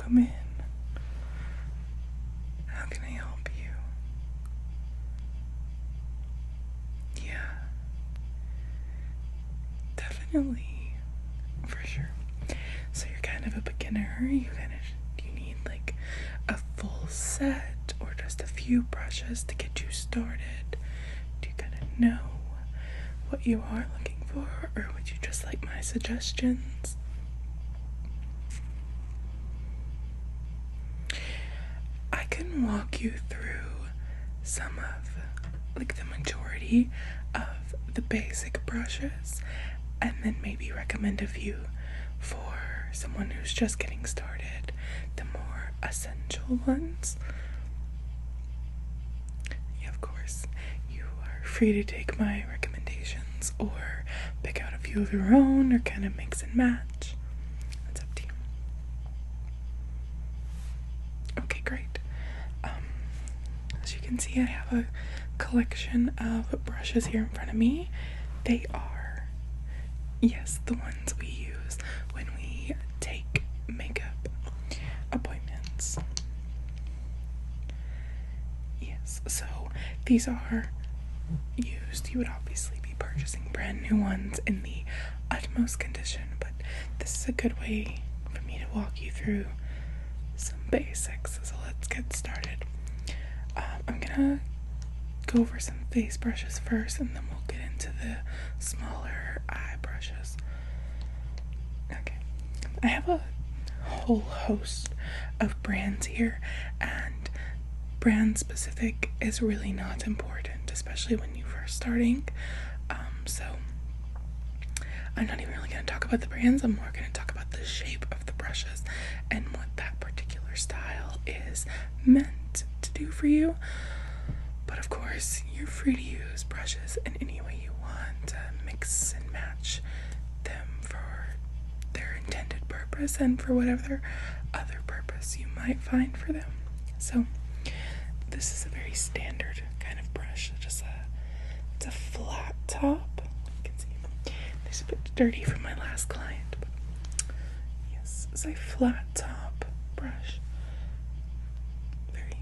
come in. How can I help you? Yeah. Definitely. For sure. So you're kind of a beginner. Do you need like a full set or just a few brushes to get you started? Do you kind of know what you are looking for, or would you just like my suggestions? I can walk you through some of, like, the majority of the basic brushes, and then maybe recommend a few for someone who's just getting started, the more essential ones. Yeah, of course, you are free to take my recommendations or pick out a few of your own or kind of mix and match. That's up to you. Okay, great. As you can see, I have a collection of brushes here in front of me. They are, yes, the ones we use when we take makeup appointments. Yes, so these are used. You would obviously be purchasing brand new ones in the utmost condition, but this is a good way for me to walk you through some basics. So let's get started. I'm gonna go over some face brushes first, and then we'll get into the smaller eye brushes. Okay, I have a whole host of brands here, and brand specific is really not important, especially when you're first starting. So I'm not even really going to talk about the brands. I'm more going to talk about the shape of the brushes and what that particular style is meant to do for you. But of course, you're free to use brushes in any way you want, to mix and match them for their intended purpose and for whatever other purpose you might find for them. So this is a very standard kind of brush. It's a flat top. You can see it's a bit dirty from my last client, but yes, it's a flat top brush. Very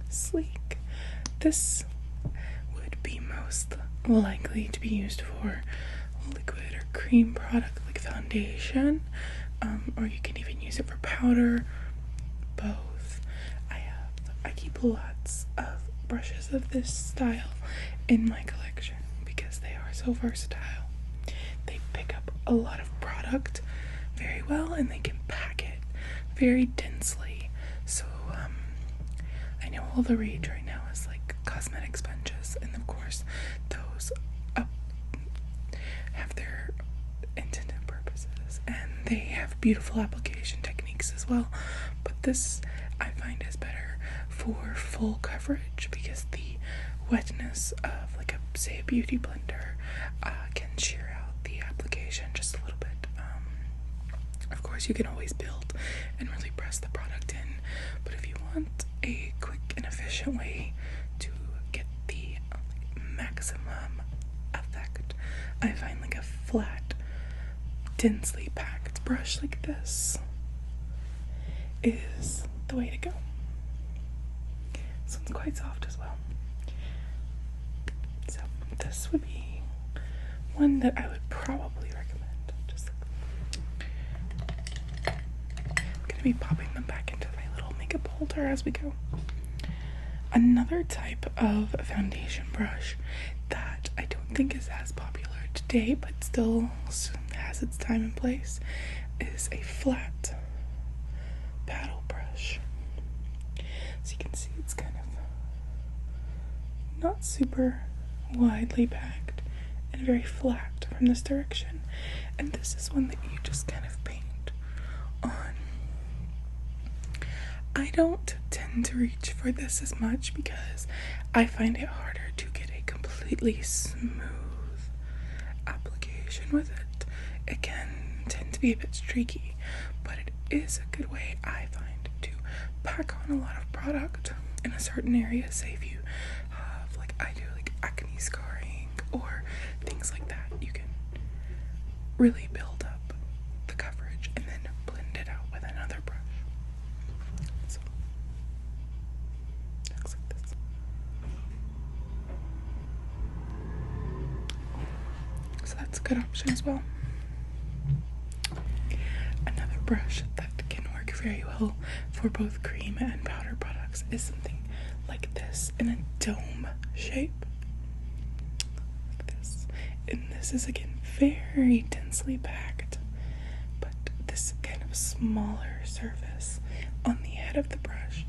sleek. This would be most likely to be used for liquid or cream product like foundation, or you can even use it for powder. Both. I keep lots of brushes of this style in my collection because they are so versatile. They pick up a lot of product very well, and they can pack it very densely. So I know all the rage right now is like cosmetic sponges, and of course those have their intended purposes, and they have beautiful application techniques as well. But this I find is better for full coverage because the wetness of, like, say a beauty blender can shear out the application just a little bit. Of course, you can always build and really press the product in, but if you want a quick and efficient way to get the maximum effect, I find like a flat, densely packed brush like this is the way to go. This one's quite soft as well. So this would be one that I would probably recommend. I'm gonna be popping them back into my little makeup holder as we go. Another type of foundation brush that I don't think is as popular today, but still has its time and place, is a flat paddle brush. So you can see it's kind of not super widely packed and very flat from this direction. And this is one that you just kind of paint on. I don't tend to reach for this as much because I find it harder to get a completely smooth application with it. It can tend to be a bit streaky, but it is a good way, I find, to pack on a lot of product in a certain area. Say if you have, like I do, like acne scarring or things like that, you can really build up the coverage and then blend it out with another brush. good option as well. Another brush that can work very well for both cream and powder products is something like this in a dome shape. Like this. And this is again very densely packed, but this kind of smaller surface on the head of the brush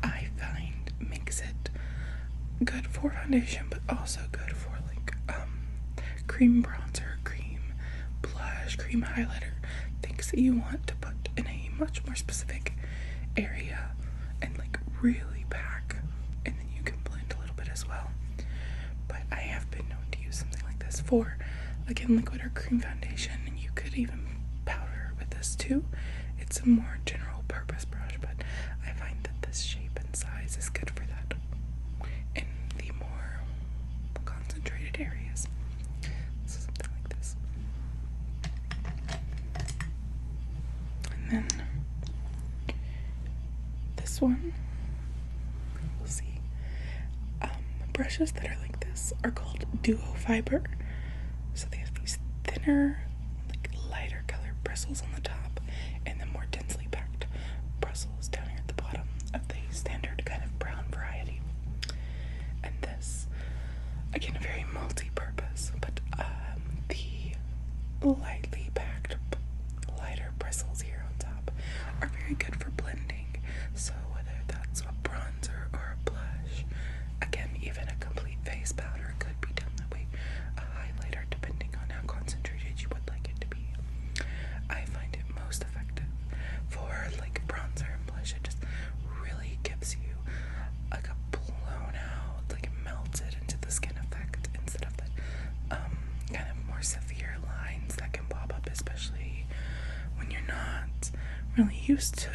I find makes it good for foundation, but also good for like cream bronzer, cream blush, cream highlighter, things that you want to put in a much more specific area and like really pack, and then you can blend a little bit as well. But I have been known to use something like this for again liquid or cream foundation, and you could even powder with this too. It's a more general purpose brush, but I find that this shape and size is good for that in the more concentrated areas. So something like this. And then this one, we'll see. Brushes that are like this are called duo fiber. So they have these thinner, like lighter colored bristles on the top, and then more densely packed bristles down here at the bottom of the standard kind of brown variety. And this, again, very multi-purpose, but the lightly packed, lighter bristles here on top are very good for blending. So whether that's a bronzer or a blush, again, even a complete face powder could be done that way, a highlighter depending on how concentrated you would like it to be. I find it most effective for like bronzer and blush. It just really gives you like a blown out, like melted into the skin effect instead of that kind of more severe lines that can pop up, especially when you're not really used to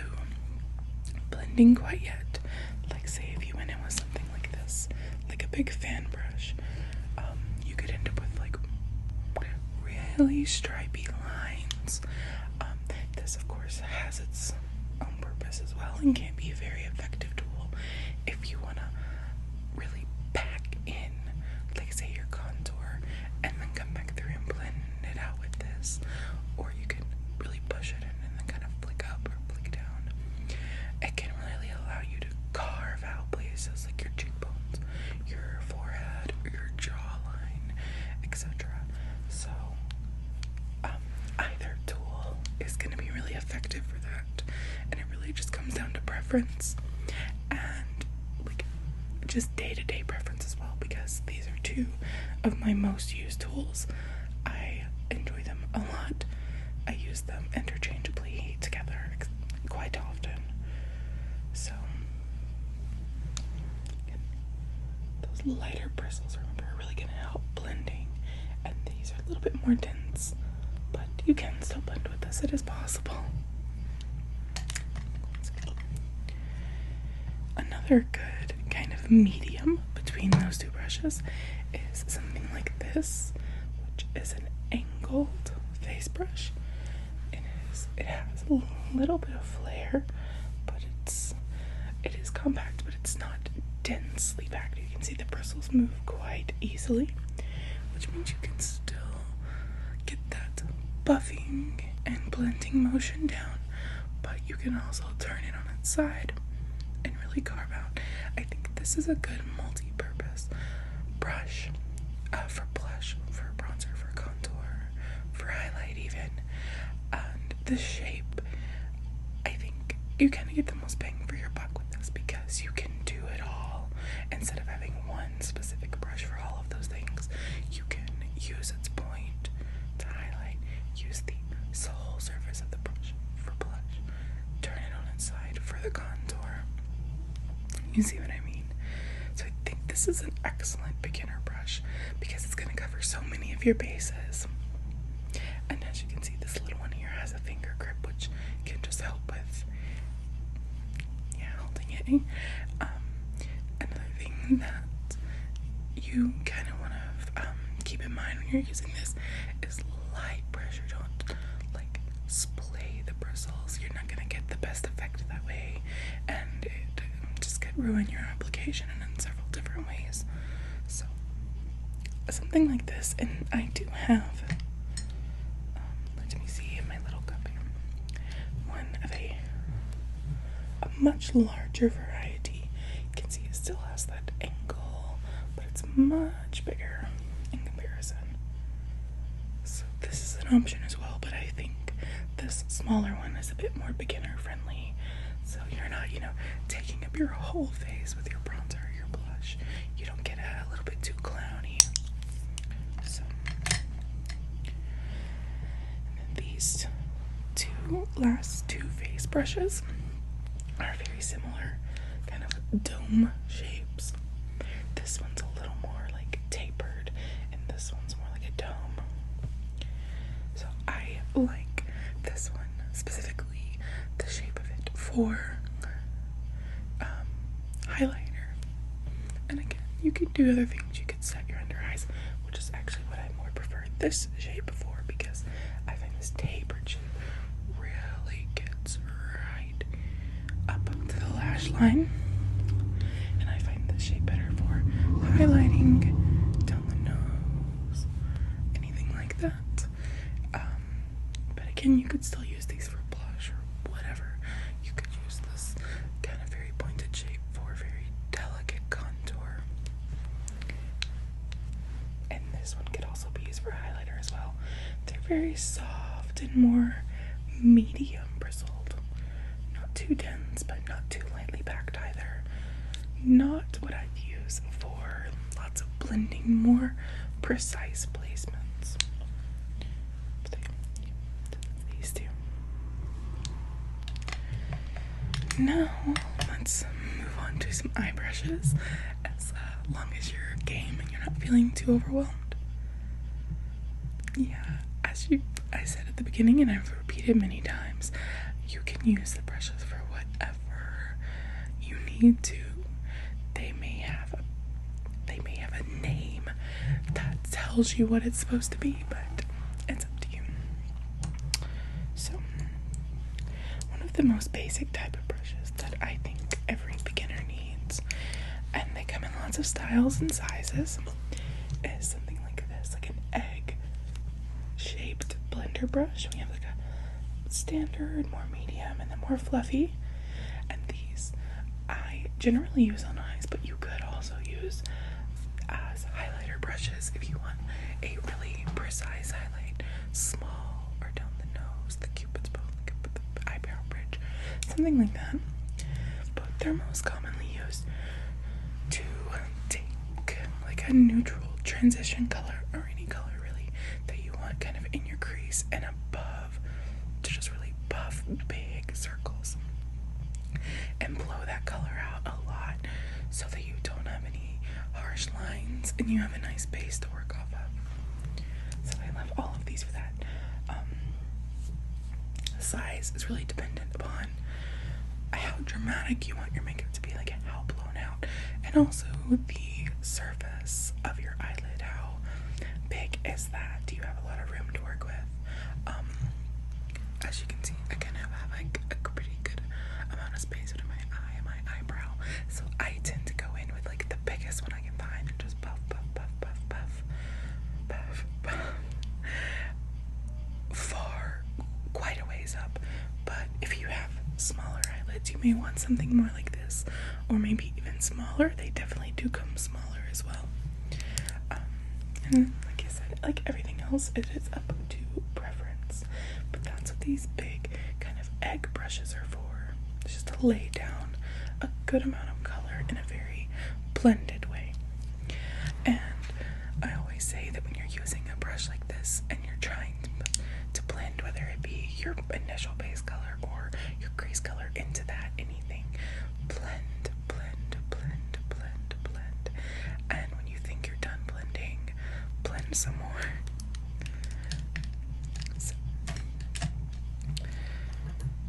blending quite yet. Like say if you went in with something like this, like a big fan brush, you could end up with like really stripy lines. This of course has its own purpose as well and can be a very effective tool if you want to really pack in, like say your contour, and then come back through and blend it out with this. Or you can really push it in and then kind of flick up or flick down. It can really allow you to carve out places like your cheekbones, your forehead, or your jawline, etc. So either tool is going to be really effective for that, and it really just comes down to preference and like just day-to-day preference as well, because these are two of my most used tools. I enjoy them a lot. I use them interchangeably together quite often. So those lighter bristles, remember, are really going to help blending, and these are a little bit more dense, but you can still blend with this. It is possible. Another good kind of medium between those two brushes is something like this, which is an angled face brush. It has a little bit of flare, but it is compact, but it's not densely packed. You can see the bristles move quite easily, which means you can still get that buffing and blending motion down, but you can also turn it on its side and really carve out. I think this is a good multi-purpose brush for blush, for bronzer, for contour, for highlight even. And the shape, I think you kind of get the most bang for your buck with this, because you can do it all. Instead of having one specific brush for all of those things, you can use its point to highlight, use the whole surface of the brush for blush, turn it on its side for the contour. You see what I mean? So I think this is an excellent beginner brush because it's going to cover so many of your bases. And as you can see, this little one here has a finger grip, which can just help with holding it. Another thing that you kind of want to keep in mind when you're using this is light pressure. Don't like splay the bristles. You're not going to get the best effect that way, and it just could ruin your application in several different ways. So something like this, and I do have much larger variety. You can see it still has that angle, but it's much bigger in comparison. So this is an option as well, but I think this smaller one is a bit more beginner friendly. So you're not, taking up your whole face with your bronzer or your blush. You don't get a little bit too clowny. So, and then these last two face brushes are very similar, kind of dome shapes. This one's a little more like tapered, and this one's more like a dome. So I like this one specifically, the shape of it for highlighter. And again, you could do other things. You could set your under eyes, which is actually what I more prefer this shape for, because I find this tapered shape really gets right up to the lash line, and I find this shape better for highlighting down the nose, anything like that. But again, you could still use these for blush or whatever. You could use this kind of very pointed shape for very delicate contour, and this one could also be used for highlighter as well. They're very soft and more medium bristled, not too dense but not too lightly packed either. Not what I'd use for lots of blending, more precise placements. But these two. Now let's move on to some eye brushes, as long as you're game and you're not feeling too overwhelmed. Yeah, I said at the beginning, and I've repeated many times, you can use the brushes for whatever you need to. They may have a name that tells you what it's supposed to be, but it's up to you. So, one of the most basic type of brushes that I think every beginner needs, and they come in lots of styles and sizes, is something like this, like an egg shaped blender brush. We have like a standard, more medium, and then more fluffy. And these I generally use on eyes, but you could also use as highlighter brushes if you want a really precise highlight, small or down the nose, the cupid's bow, the eyebrow bridge, something like that. But they're most commonly used to take like a neutral transition color, or any color really that you want kind of in your crease and above, to just really buff big circles and blow that color out a lot, so that you don't have any harsh lines and you have a nice base to work off of. So I love all of these for that. Size is really dependent upon how dramatic you want your makeup to be, like how blown out, and also the surface of your eyelid. How big is that? Do you have a lot of room to work with? As you can see, I kind of have like a pretty good amount of space between my eye and my eyebrow, so I tend to go in with like the biggest one I can find and just puff, puff, puff, puff, puff, puff, puff, far, quite a ways up. But if you have smaller eyelids, you may want something more like this, or maybe even smaller. They definitely do come smaller as well. And like I said, like everything else, it is up to preference. But that's what these big kind of egg brushes are for. It's just to lay down a good amount of color in a very blended way. And I always say that when you're using a brush like this and you're trying to blend, whether it be your initial base color or your crease color into that, anything, blend, blend, blend, blend, blend. And when you think you're done blending, blend some more. So,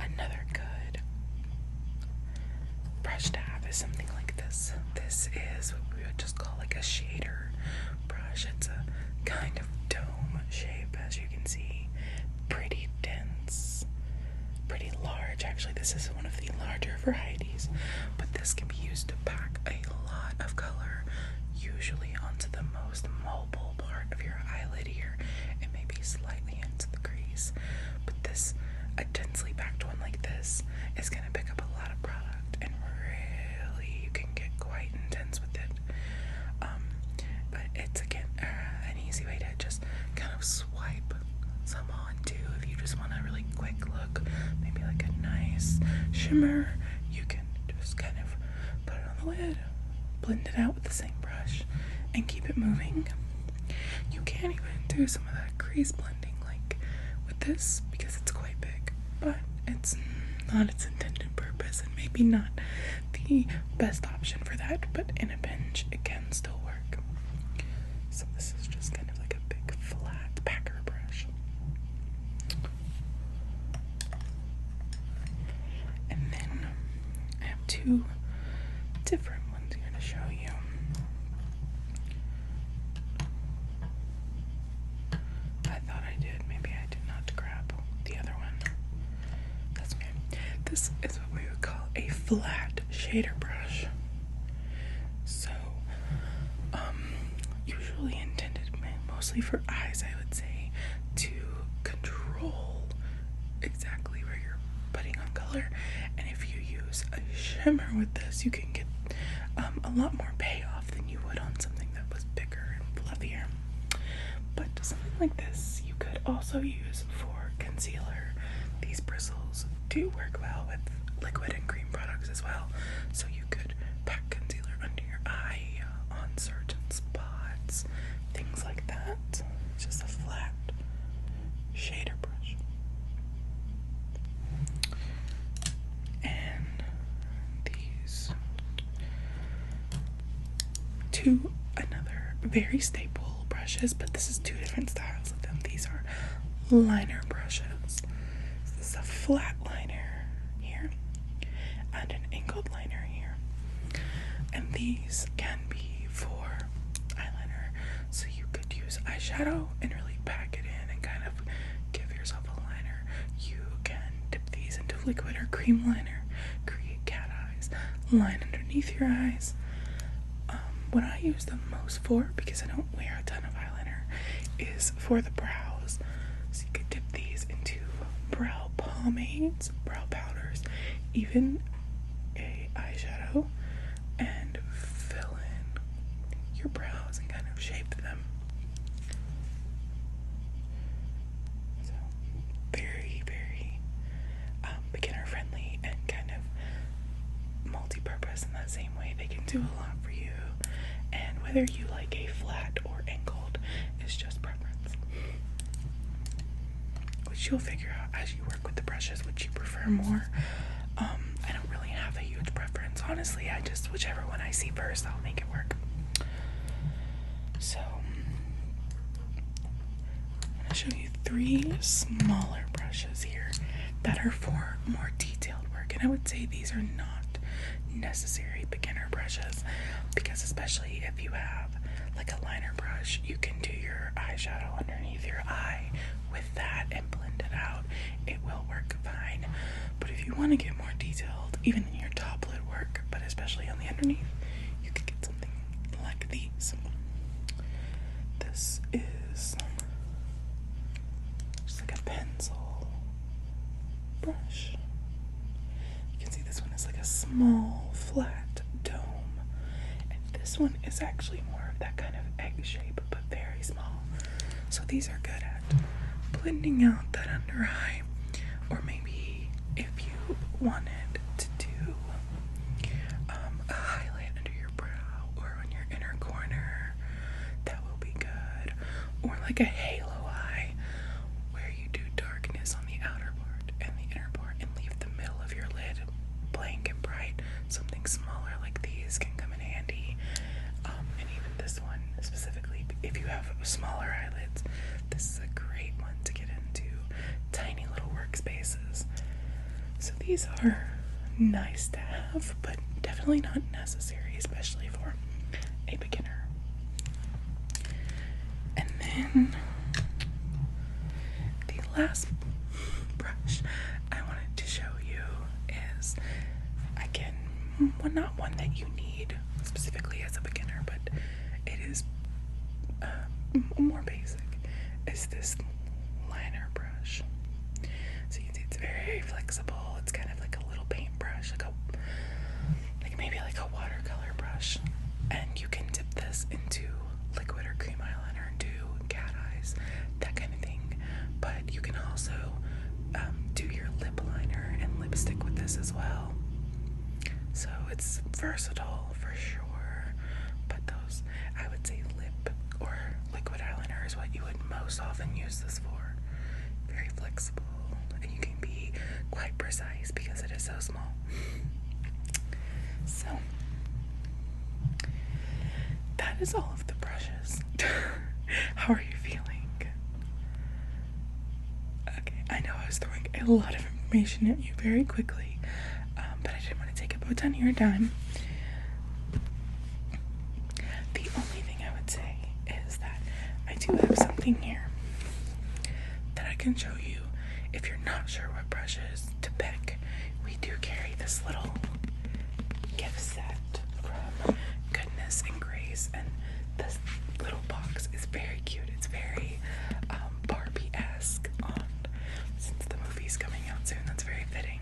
another good brush to have is something like this. This is what we would just call like a shader brush. It's a kind of dome shape, as you can see. Pretty dense, pretty large. Actually, this is one of the larger varieties, but this can be used to pack a lot of color, usually onto the most mobile part of your eyelid here, and maybe slightly into the crease. But this, a densely packed one like this, is going to pick up a lot of product. some on too if you just want a really quick look, maybe like a nice shimmer. You can just kind of put it on the lid, blend it out with the same brush, and keep it moving. You can even do some of that crease blending like with this because it's quite big, but it's not its intended purpose and maybe not the best option for that, but in a pinch it can still work. So this is just kind of like a big flat packer brush. And then I have two different ones here to show you. I thought I did. Maybe I did not grab the other one. That's okay. This is what we would call a flat shader brush. So, usually intended mostly for eyes, I would say, to control exactly where you're putting on color. And if you use a shimmer with this, you can get a lot more payoff than you would on something that was bigger and fluffier. But something like this you could also use for concealer. These bristles do work well with liquid and cream products as well, so you could pack concealer under your eye on certain spots, things like that. It's just a flat shader brush. And these two another very staple brushes, but this is two different styles of them. These are liner brushes. This is a flat liner here and an angled liner here. And these can be for eyeliner, so you could use eyeshadow and really pack it in and kind of give yourself a liner. You can dip these into liquid or cream liner, create cat eyes, line underneath your eyes. What I use them most for, because I don't wear a ton of eyeliner, is for the brows. So you could dip these into brow pomades, brow powders, even a eyeshadow, and fill in your brows and kind of shape them. So very, very beginner friendly and kind of multi-purpose in that same way. They can do a lot for you, and whether you like a flat or angled is just preference, which you'll figure out as you work with the brushes which you prefer more. I don't really have a huge preference, honestly. I just, whichever one I see first, I'll make it work. So I'm going to show you three smaller brushes here that are for more detailed work, and I would say these are not necessary beginner brushes, because especially if you have like a liner brush, you can do your eyeshadow underneath your eye with that and blend it out. It will work fine. But if you want to get more detailed, even in your top lid work, but especially on the underneath, you could get something like these. This is just like a pencil brush. You can see this one is like a small flat dome, and this one is actually more of that kind of egg shape, but very small. So these are good at blending out that under eye, or maybe if you wanted to do a highlight under your brow or on your inner corner, that will be good. Or like a halo eye, where you do darkness on the outer part and the inner part and leave the middle of your lid blank and bright. Something smaller like these can come in handy. And even this one specifically, if you have smaller eyelids, this is a great one to get into tiny little workspaces. So these are nice to have, but definitely not necessary, especially for a beginner. And then the last brush I wanted to show you is, again, not one that you need specifically as a beginner, but it is more basic, is this liner brush. So you can see it's very flexible. It's kind of like a little paintbrush, like maybe like a watercolor brush, and you can dip this into liquid or cream eyeliner and do cat eyes, that kind of thing. But can also do your lip liner and lipstick with this as well. So it's versatile for sure. But those, I would say lip or liquid eyeliner is what you would most often use this for. Very flexible, and you can be quite precise because it is so small. So that is all of the brushes. How are you feeling? Okay, I know I was throwing a lot of information at you very quickly, but I didn't want to take up a ton of your time. The only thing I would say is that I do have something here that I can show you if you're not sure what brushes to pick. We do carry this little gift set from Goodness and Grace, and this little box is very cute. It's very Barbie-esque, since the movie's coming out soon. That's very fitting.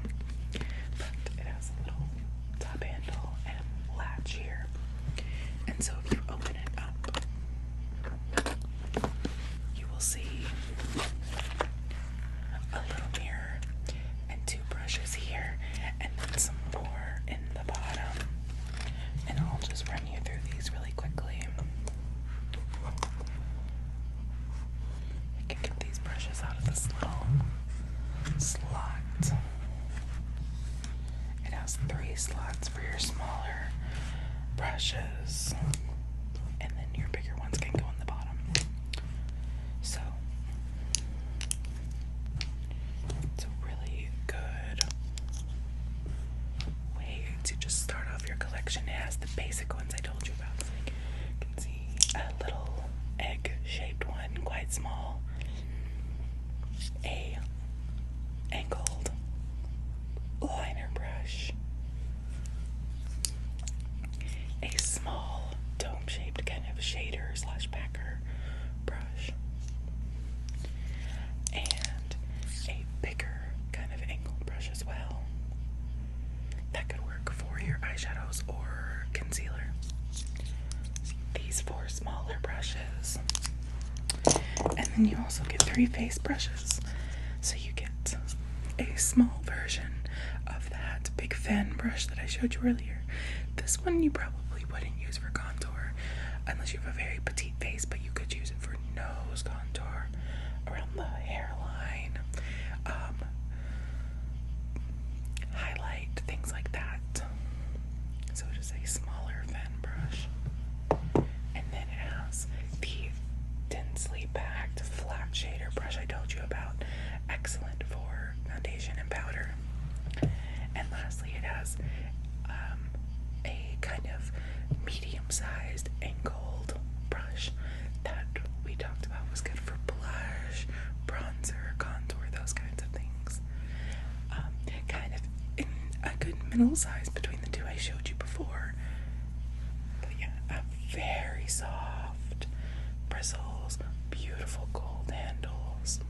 But it has a little top handle and latch here, and so if you open it up, you will see a little mirror and two brushes here, and then some more in the bottom. And I'll just run you through these really quickly. You can get these brushes out of this little slot. It has 3 slots for your smaller brushes, and then your bigger ones can go in the bottom. So it's a really good way to just start off your collection. It has the basic ones I told you about. So you can see a little egg-shaped one, quite small, a angled liner brush, a small dome-shaped kind of shader / packer brush, and a bigger kind of angled brush as well. That could work for your eyeshadows or concealer. These 4 smaller brushes. And then you also get 3 face brushes. So you get a small version of that big fan brush that I showed you earlier. This one you probably wouldn't use for contour unless you have a very petite face, but you could use it for nose contour, around the hairline, highlight, things like that. So it is a smaller fan brush. And then it has the densely packed flat shader brush I told you about. Excellent for foundation and powder. And lastly, it has a kind of medium-sized angled brush that we talked about was good for blush, bronzer, contour, those kinds of things. Kind of in a good middle size between the 2 I showed you before. But yeah, very soft bristles, beautiful gold handles.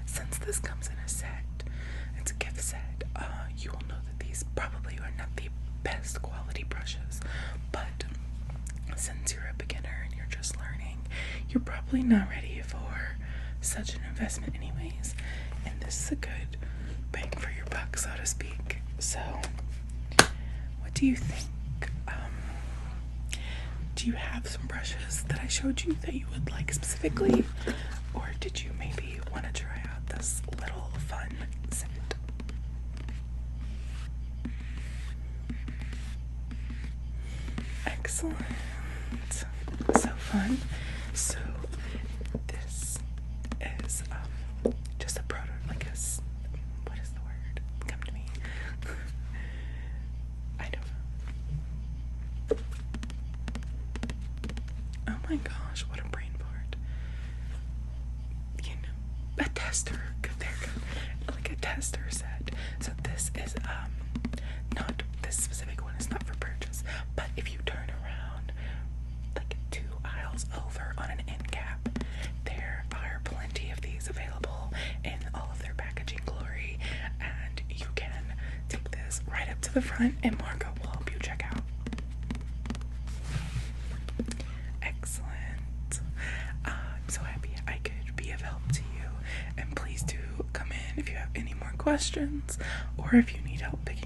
Since this comes in a set, it's a gift set, you will know that these probably are not the best quality brushes, but since you're a beginner and you're just learning, you're probably not ready for such an investment anyways, and this is a good bang for your buck, so to speak. So what do you think? Do you have some brushes that I showed you that you would like specifically, or did you maybe want to try out this little fun set? Excellent. So fun. So this is just a prototype, like what is the word? Come to me. I don't know. Oh my gosh, what a brain fart. You know, a tester. There you go. Like a tester set. So this is not, this specific one is not for purchase, but if you turn around like 2 aisles over on an end cap, there are plenty of these available in all of their packaging glory, and you can take this right up to the front and Margot will help you check out. Excellent. I'm so happy I could be of help questions, or if you need help picking